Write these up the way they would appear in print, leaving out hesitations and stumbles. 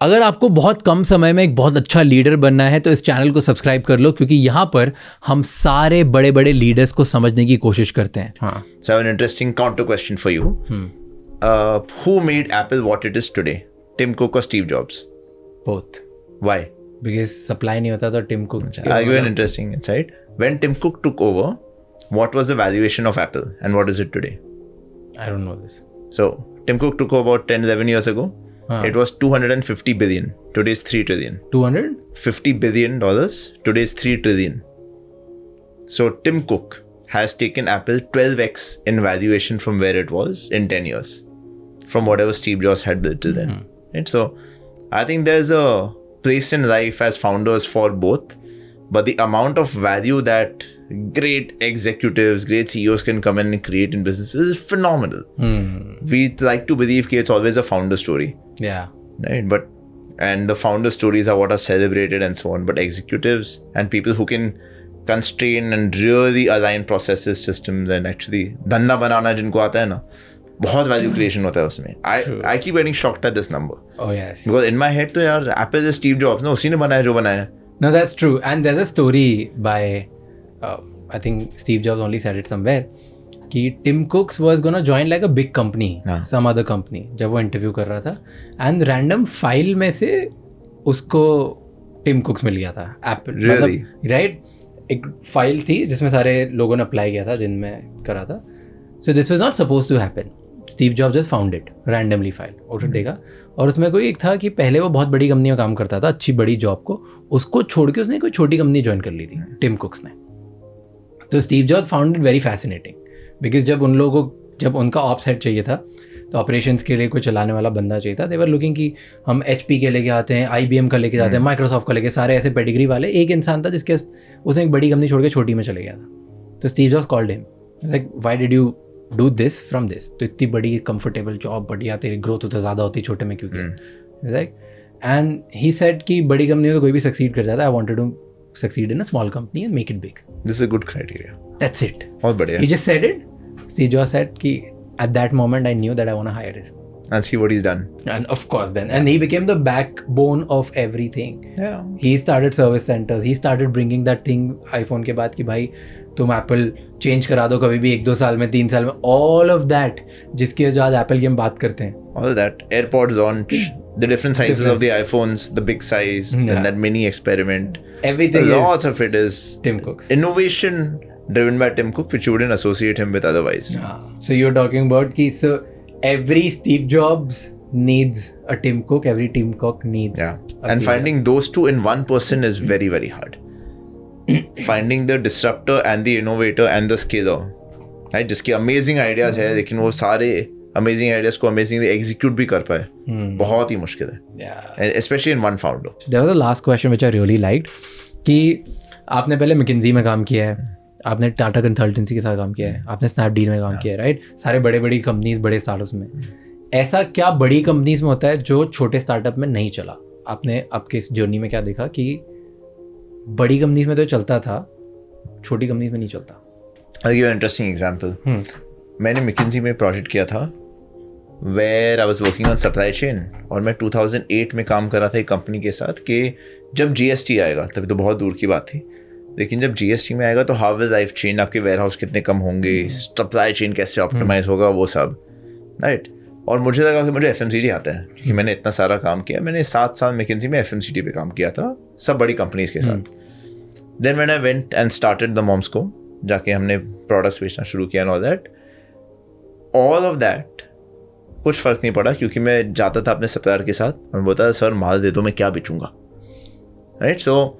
अगर आपको बहुत कम समय में एक बहुत अच्छा लीडर बनना है तो इस चैनल को सब्सक्राइब कर लो, क्योंकि यहाँ पर हम सारे बड़े बड़े लीडर्स को समझने की कोशिश करते हैं. हाँ. So an interesting counter question for you. Who made Apple what it is today? Tim Cook or Steve Jobs? Both. Why? Because supply नहीं होता तो Tim Cook. I'll give you an interesting insight. When Tim Cook took over, what was the valuation of Apple and what is it today? I don't know this. So Tim Cook took over about 10-11 years ago. It was 250 billion. Today is 3 trillion. 250 billion dollars. Today is 3 trillion. So Tim Cook has taken Apple 12x in valuation from where it was in 10 years, from whatever Steve Jobs had built till then. Right? So I think there's a place in life as founders for both, but the amount of value that great executives, great CEOs can come in and create in businesses is phenomenal. We like to believe that it's always a founder story. Yeah. Right? And the founder stories are what are celebrated and so on. But executives and people who can constrain and really align processes, systems, and actually धंधा बनाना जिनको आता है ना, बहुत value creation होता है उसमें. I keep getting shocked at this number. Oh yes. Because in my head तो यार Apple is Steve Jobs ना, उसी ने बनाया जो बनाया. No, that's true. And there's a story by I think Steve Jobs only said it somewhere कि Tim Cooks was gonna join like a big company, some other company, जब वो interview कर रहा था, and random file में से उसको Tim Cooks मिल गया था. Apple. Really? Right? एक फाइल थी जिसमें सारे लोगों ने अप्लाई किया था जिनमें करा था. So this was not supposed to happen. Steve Jobs just found it randomly file. और देखा, और उसमें कोई एक था कि पहले वो बहुत बड़ी कंपनी में काम करता था, अच्छी बड़ी जॉब को, उसको छोड़ के उसने कोई छोटी कंपनी ज्वाइन कर ली थी, टिम कुक्स ने. तो Steve jobs found it very fascinating, because जब उन लोगों को, जब उनका ऑप्स हेड चाहिए था तो ऑपरेशंस के लिए कोई चलाने वाला बंदा चाहिए था. दे वर लुकिंग कि हम HP के लेके आते हैं, IBM का लेके जाते हैं, माइक्रोसॉफ्ट का लेके, सारे ऐसे पेडिग्री वाले. एक इंसान था जिसके उसने एक बड़ी कंपनी छोड़ के छोटी में चले गया था. तो Steve jobs called him, like why did you do this from this? तो इतनी बड़ी कंफर्टेबल जॉब, बढ़िया, तेरी ग्रोथ तो ज़्यादा होती छोटे में क्योंकि. लाइक एंड ही सेड कि बड़ी कंपनी में तो कोई भी सक्सीड कर जाता है. I wanted to succeed in a small company and make it big. This is a good criteria. That's it. बहुत बढ़िया. He just said it. Steve Jobs said कि at that moment I knew that I want to hire him. And see what he's done. And of course then. And he became the backbone of everything. Yeah. He started service centers. He started bringing that thing iPhone के बाद कि भाई तुम Apple change करा दो कभी भी 1-2 साल में, 3 साल में. All of that जिसकी वजह आज Apple की हम बात करते हैं. All of that. AirPods launch. The different sizes of the iPhones, the big size, and that mini experiment. Everything. Lots of it is Tim Cook's innovation driven by Tim Cook, which you wouldn't associate him with otherwise. Yeah. So you're talking about कि so every Steve Jobs needs a Tim Cook, every Tim Cook needs. Yeah. And finding those two in one person is very, very hard. Finding the disruptor and the innovator and the scaler, right? जिसके amazing ideas है, लेकिन वो सारे amazing ideas को amazingly execute भी कर पाए, बहुत ही मुश्किल है. Yeah. And especially in one founder. There was a last question which I really liked कि आपने पहले McKinsey में काम किया है, आपने टाटा कंसल्टेंसी के साथ काम किया है, आपने स्नैपडील में काम किया है, राइट? सारे बड़े बड़ी कंपनीज, बड़े स्टार्टअप्स में. ऐसा क्या बड़ी कंपनीज में होता है जो छोटे स्टार्टअप में नहीं चला? आपने आपके इस जर्नी में क्या देखा कि बड़ी कंपनीज में तो चलता था, छोटी कंपनीज में नहीं चलता? I'll give you an interesting example. मैंने McKinsey में प्रोजेक्ट किया था where I was working on supply chain, और मैं 2008 में काम कर रहा था एक कंपनी के साथ कि जब GST आएगा, तभी तो बहुत दूर की बात थी, लेकिन जब GST में आएगा तो हाउ विल लाइफ चेंज, आपके वेयर हाउस कितने कम होंगे, सप्लाई चेन कैसे ऑप्टिमाइज होगा, वो सब, राइट. और मुझे लगा कि मुझे FMCG आता है क्योंकि मैंने इतना सारा काम किया. मैंने 7 साल McKinsey में FMCG पे काम किया था, सब बड़ी कंपनीज के साथ. Then when I went and started the moms को, जाके हमने प्रोडक्ट्स बेचना शुरू किया एंड ऑल ऑफ दैट कुछ फ़र्क नहीं पड़ा क्योंकि मैं जाता था अपने सप्लायर के साथ और बोलता था सर माल दे दो, मैं क्या बेचूंगा, right. So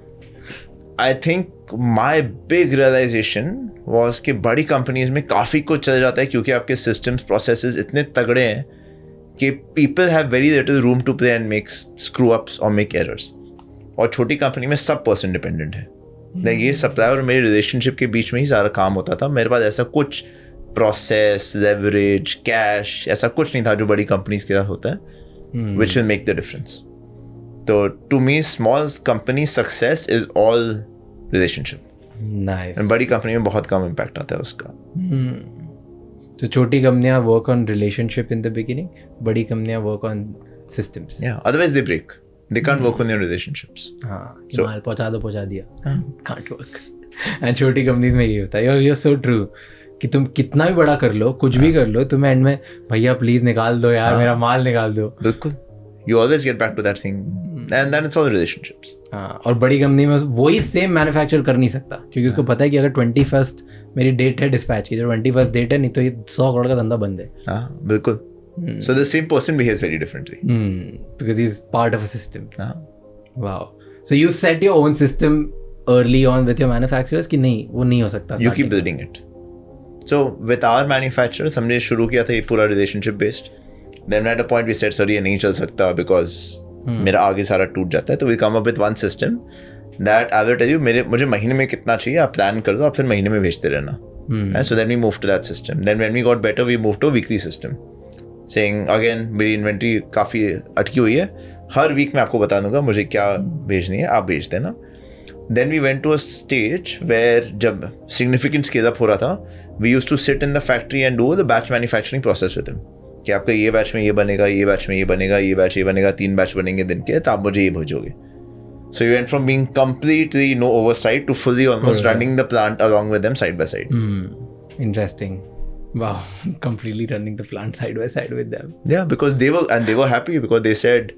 I think my big realisation was कि बड़ी कंपनीज में काफ़ी कुछ चल जाता है क्योंकि आपके सिस्टम्स प्रोसेसेस इतने तगड़े हैं कि people have very little room to play and make screw ups और मेक एरर्स. और छोटी कंपनी में सब पर्सन डिपेंडेंट है. ये सप्लायर और मेरे रिलेशनशिप के बीच में ही सारा काम होता था. मेरे पास ऐसा कुछ प्रोसेस, लेवरेज, कैश, ऐसा कुछ नहीं था जो बड़ी कंपनीज के साथ होता है, which will make the difference. तो to me small company success is all relationship. Nice. बड़ी कंपनी में बहुत कम इम्पैक्ट आता है उसका. तो छोटी कंपनियां work on relationship in the beginning, बड़ी कंपनियां work on systems. Otherwise they break. They can't work on their relationships. हाँ, So- माल पहुंचा दिया, can't work. And छोटी कंपनीज में ये होता है. You're so true कि तुम कितना भी बड़ा कर लो, कुछ भी कर लो, तुम्हें एंड में भैया प्लीज निकाल दो यार, मेरा माल निकाल दो. बिल्कुल. You always get back to that thing, and then it's all relationships. हाँ, और बड़ी कंपनी में वही सेम मैन्युफैक्चर कर नहीं सकता, क्योंकि उसको पता है कि अगर 21st मेरी डेट है डिस्पैच की, जो 21st डेट है, नहीं तो ये 100 करोड़ का धंधा बंद है. हाँ, बिल्कुल. So the same person behaves very differently. Because he's part of a system. हाँ. Wow. So you set your own system early on with your manufacturers कि नहीं, वो नहीं हो सकता. You keep building it. So with our manufacturers, हमने शुरू किया था ये पूरा relationship based. Then at a point we said, sorry, ये नहीं चल सकता because मेरा आगे सारा टूट जाता है. तो we come up with one system that I will tell you, मुझे महीने में कितना चाहिए, आप प्लान कर दो, आप फिर महीने में भेजते रहना. And so then we moved to that system. Then when we got better, we moved to a weekly system. Saying again, मेरी इन्वेंट्री काफ़ी अटकी हुई है, हर वीक मैं आपको बता दूंगा मुझे क्या भेजनी है, आप भेज देना. Then we went to a stage where जब significant scale up हो रहा था, we used to sit in the factory and do the batch manufacturing process with them. कि आपका ये बैच में ये बनेगा, ये बैच में ये बनेगा, ये बैच ये बनेगा, 3 बैच बनेंगे दिन के, तो आप मुझे ये भेजोगे. So we went from being completely no oversight to fully almost running the plant along with them side by side. Interesting. Wow. Completely running the plant side by side with them. Yeah, because they were happy because they said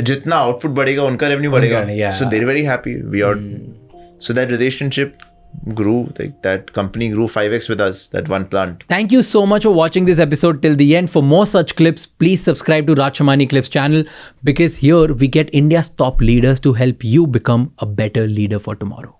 जितना output बढ़ेगा उनका revenue बढ़ेगा. yeah. So they're very happy. We are so that relationship grew, like that company grew 5x with us, that one plant. Thank you so much for watching this episode till the end. For more such clips, please subscribe to Raj Shamani Clips channel, because here we get India's top leaders to help you become a better leader for tomorrow.